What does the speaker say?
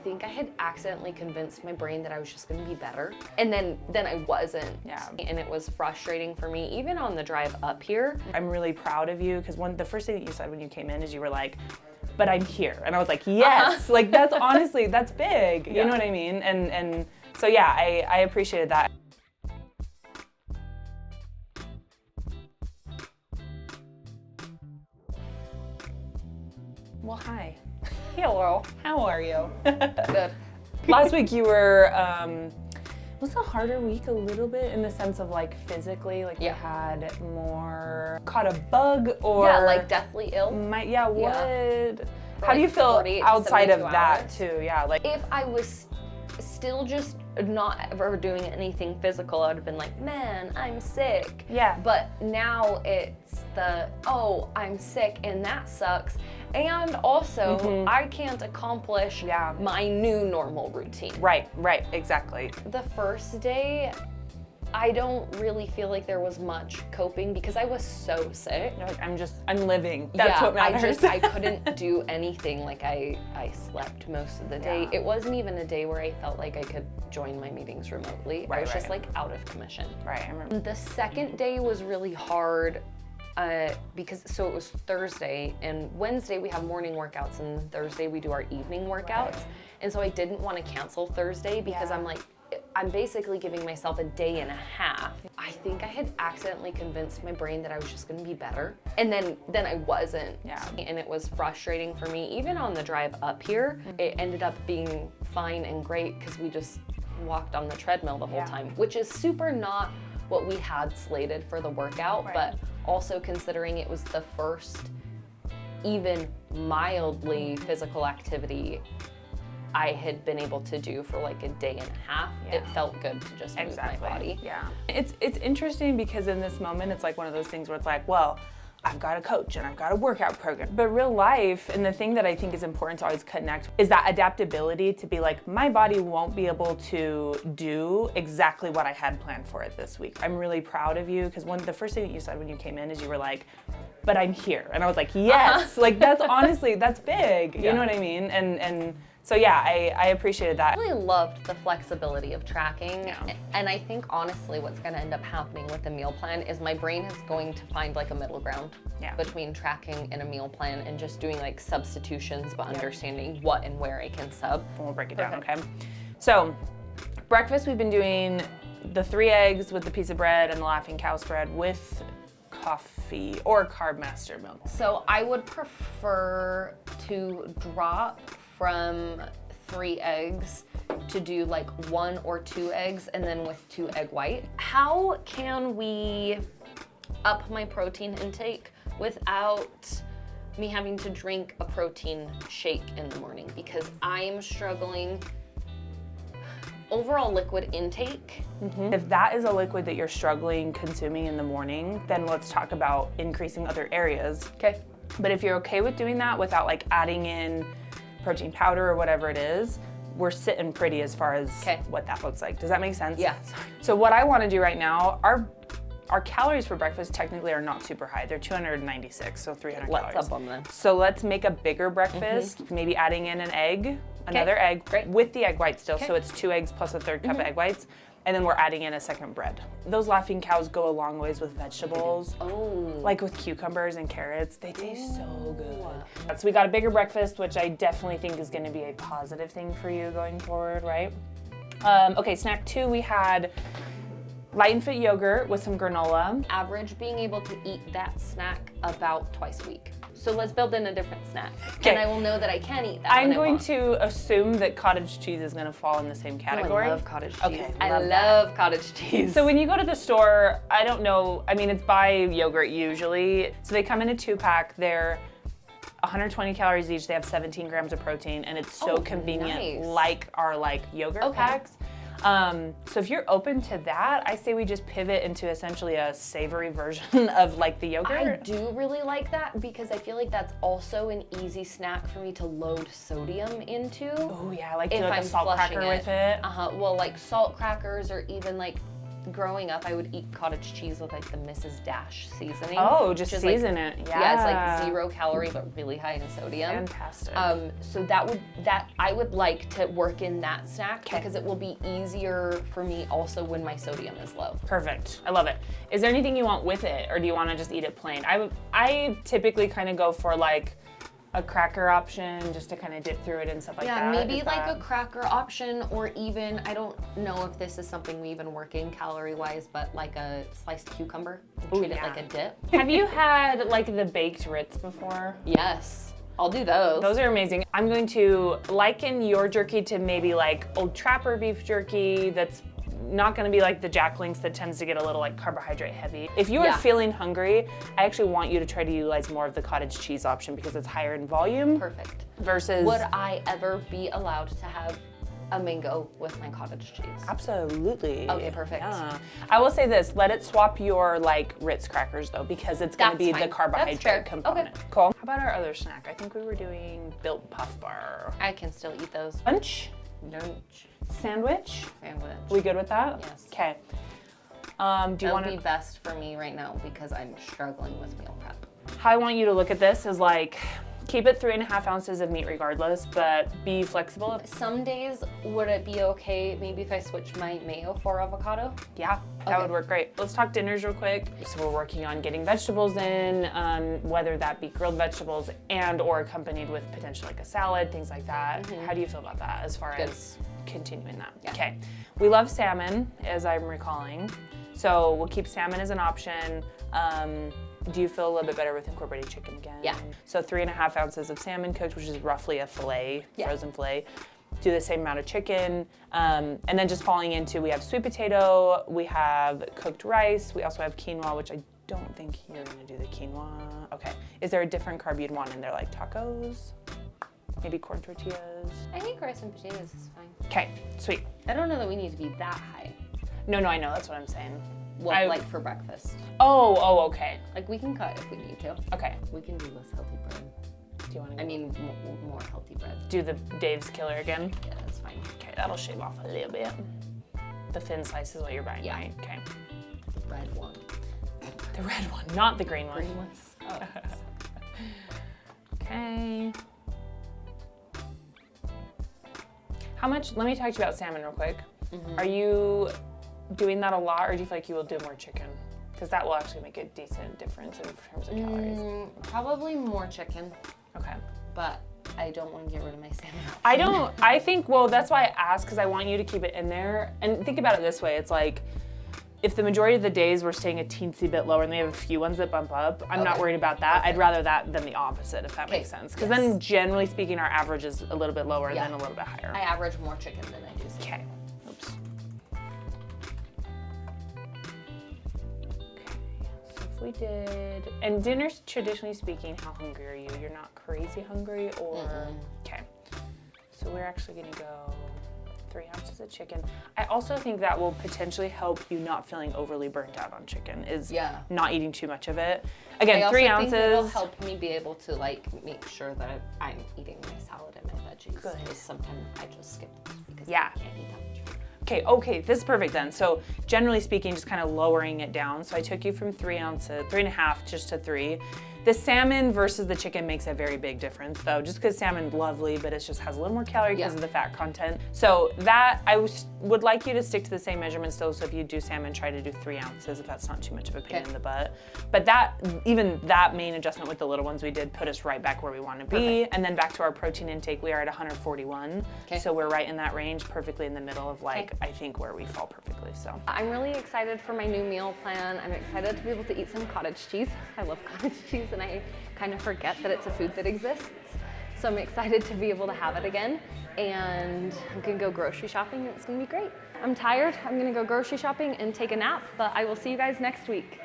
think I had accidentally convinced my brain that I was just gonna be better. And then I wasn't. Yeah. And it was frustrating for me, even on the drive up here. I'm really proud of you, because the first thing that you said when you came in is you were like, but I'm here. And I was like, yes, like that's honestly, that's big. You know what I mean? And so yeah, I appreciated that. Well, hi. Hello. How are you? Good. Last week you were, was it a harder week a little bit in the sense of like physically, like you had more, caught a bug or? Yeah, like deathly ill. How do you feel outside of that too? Yeah, like. If I was still just not ever doing anything physical, I would have been like, man, I'm sick. Yeah. But now it's oh, I'm sick and that sucks. And also, I can't accomplish my new normal routine. Right, exactly. The first day, I don't really feel like there was much coping because I was so sick. You're like, I'm living. That's what matters. I couldn't do anything. Like I slept most of the day. Yeah. It wasn't even a day where I felt like I could join my meetings remotely. I was just like out of commission. Right, I remember. The second day was really hard because it was Thursday and Wednesday we have morning workouts and Thursday we do our evening workouts. And so I didn't want to cancel Thursday because I'm like, I'm basically giving myself a day and a half. I think I had accidentally convinced my brain that I was just gonna be better. And then I wasn't. Yeah. And it was frustrating for me. Even on the drive up here, it ended up being fine and great because we just walked on the treadmill the whole time, which is super not what we had slated for the workout, but also considering it was the first even mildly physical activity I had been able to do for like a day and a half. It felt good to just move my body. Yeah. It's interesting because in this moment, it's like one of those things where it's like, well, I've got a coach and I've got a workout program. But real life, and the thing that I think is important to always connect is that adaptability to be like, my body won't be able to do exactly what I had planned for it this week. I'm really proud of you because the first thing that you said when you came in is you were like, but I'm here. And I was like, yes, like that's honestly, that's big. You know what I mean? And so yeah, I appreciated that. I really loved the flexibility of tracking. And I think honestly what's gonna end up happening with the meal plan is my brain is going to find like a middle ground between tracking and a meal plan and just doing like substitutions but understanding what and where I can sub. And we'll break it down, okay? So breakfast, we've been doing the 3 eggs with the piece of bread and the Laughing Cow spread with coffee or Carb Master milk. So I would prefer to drop from 3 eggs to do like 1 or 2 eggs and then with 2 egg white. How can we up my protein intake without me having to drink a protein shake in the morning? Because I'm struggling. Overall liquid intake. If that is a liquid that you're struggling consuming in the morning, then let's talk about increasing other areas. Okay. But if you're okay with doing that without like adding in protein powder or whatever it is, we're sitting pretty as far as what that looks like. Does that make sense? Yeah. So what I want to do right now, our calories for breakfast technically are not super high. They're 296, so 300 calories. Let's up them then. So let's make a bigger breakfast, maybe adding in an egg, another egg with the egg white still. So it's 2 eggs plus a 1/3 cup of egg whites. And then we're adding in a second bread. Those Laughing Cows go a long ways with vegetables. Like with cucumbers and carrots, they taste so good. So we got a bigger breakfast, which I definitely think is gonna be a positive thing for you going forward, right? Okay, snack 2, we had Light and Fit yogurt with some granola. Average being able to eat that snack about twice a week. So let's build in a different snack. Okay. And I will know that I can eat that. I'm going to assume that cottage cheese is going to fall in the same category. I love cottage cheese. Okay, I love cottage cheese. So when you go to the store, I don't know, I mean, it's by yogurt usually. So they come in a 2-pack. They're 120 calories each. They have 17 grams of protein, and it's so convenient, like our yogurt packs. So if you're open to that, I say we just pivot into essentially a savory version of the yogurt. I do really like that because I feel like that's also an easy snack for me to load sodium into. Oh yeah, do a salt cracker with it. Well, salt crackers or even growing up, I would eat cottage cheese with like the Mrs. Dash seasoning. Oh, just which is season like, it. Yeah, it's like 0 calorie but really high in sodium. Fantastic. So I would like to work in that snack because it will be easier for me also when my sodium is low. Perfect. I love it. Is there anything you want with it, or do you want to just eat it plain? I typically kind of go for like a cracker option just to kind of dip through it and stuff like that. Yeah, maybe like a cracker option, or even, I don't know if this is something we even work in calorie-wise, but like a sliced cucumber. Treat it like a dip. Have you had like the baked Ritz before? Yes, I'll do those. Those are amazing. I'm going to liken your jerky to maybe like Old Trapper beef jerky that's not going to be like the Jack Link's that tends to get a little like carbohydrate heavy. If you are feeling hungry, I actually want you to try to utilize more of the cottage cheese option because it's higher in volume. Perfect. Versus... Would I ever be allowed to have a mango with my cottage cheese? Absolutely. Okay, perfect. Yeah. I will say this, let it swap your like Ritz crackers though, because it's going to be the carbohydrate component. Okay. Cool. How about our other snack? I think we were doing Built Puff Bar. I can still eat those. Lunch? Lunch. Sandwich? Sandwich. We good with that? Yes. Okay. Do you want to... be best for me right now because I'm struggling with meal prep. How I want you to look at this is like, keep it 3.5 ounces of meat regardless, but be flexible. Some days, would it be okay maybe if I switch my mayo for avocado? Yeah, that would work great. Let's talk dinners real quick. So we're working on getting vegetables in, whether that be grilled vegetables and or accompanied with potentially like a salad, things like that. How do you feel about that as far as continuing that? Yeah. Okay, we love salmon, as I'm recalling. So we'll keep salmon as an option. Do you feel a little bit better with incorporating chicken again? Yeah. So 3.5 ounces of salmon cooked, which is roughly a fillet, frozen fillet. Do the same amount of chicken. And then just falling into, we have sweet potato, we have cooked rice, we also have quinoa, which I don't think you're gonna do the quinoa. Okay, is there a different carb you'd want in there, like tacos? Maybe corn tortillas? I think rice and potatoes is fine. Okay, sweet. I don't know that we need to be that high. No, I know, that's what I'm saying. Well, like for breakfast. Oh, okay. Like we can cut if we need to. Okay. We can do less healthy bread. Do you want to? I mean, more healthy bread. Do the Dave's Killer again? Yeah, that's fine. Okay, that'll shave off a little bit. The thin slice is what you're buying, right? Okay. Red one. The red one, not the green one. Green ones. Oh. Okay. How much? Let me talk to you about salmon real quick. Are you doing that a lot, or do you feel like you will do more chicken? Because that will actually make a decent difference in terms of calories. Probably more chicken. Okay. But I don't want to get rid of my salmon. I think, well, that's why I asked, because I want you to keep it in there. And think about it this way, it's like, if the majority of the days we're staying a teensy bit lower and we have a few ones that bump up, I'm not worried about that. I'd rather that than the opposite, if that makes sense. Because then generally speaking, our average is a little bit lower than a little bit higher. I average more chicken than I do salmon. Okay. Oops. If we did, and dinners, traditionally speaking, how hungry are you? You're not crazy hungry, or? Okay. So we're actually gonna go 3 ounces of chicken. I also think that will potentially help you not feeling overly burnt out on chicken, is not eating too much of it. Again, 3 ounces. Think it will help me be able to like make sure that I'm eating my salad and my veggies. Good. Because sometimes I just skip those because I can't eat that much food. Okay, this is perfect then. So generally speaking, just kind of lowering it down. So I took you from 3 ounces, 3.5 just to 3. The salmon versus the chicken makes a very big difference though, just because salmon's lovely, but it just has a little more calorie because of the fat content. So that, I would like you to stick to the same measurement still. So if you do salmon, try to do 3 ounces if that's not too much of a pain in the butt. But even that main adjustment with the little ones we did put us right back where we want to be. Perfect. And then back to our protein intake, we are at 141. So we're right in that range, perfectly in the middle of like, I think where we fall perfectly, so. I'm really excited for my new meal plan. I'm excited to be able to eat some cottage cheese. I love cottage cheese and I kind of forget that it's a food that exists. So I'm excited to be able to have it again. And I'm gonna go grocery shopping and it's gonna be great. I'm tired, I'm gonna go grocery shopping and take a nap, but I will see you guys next week.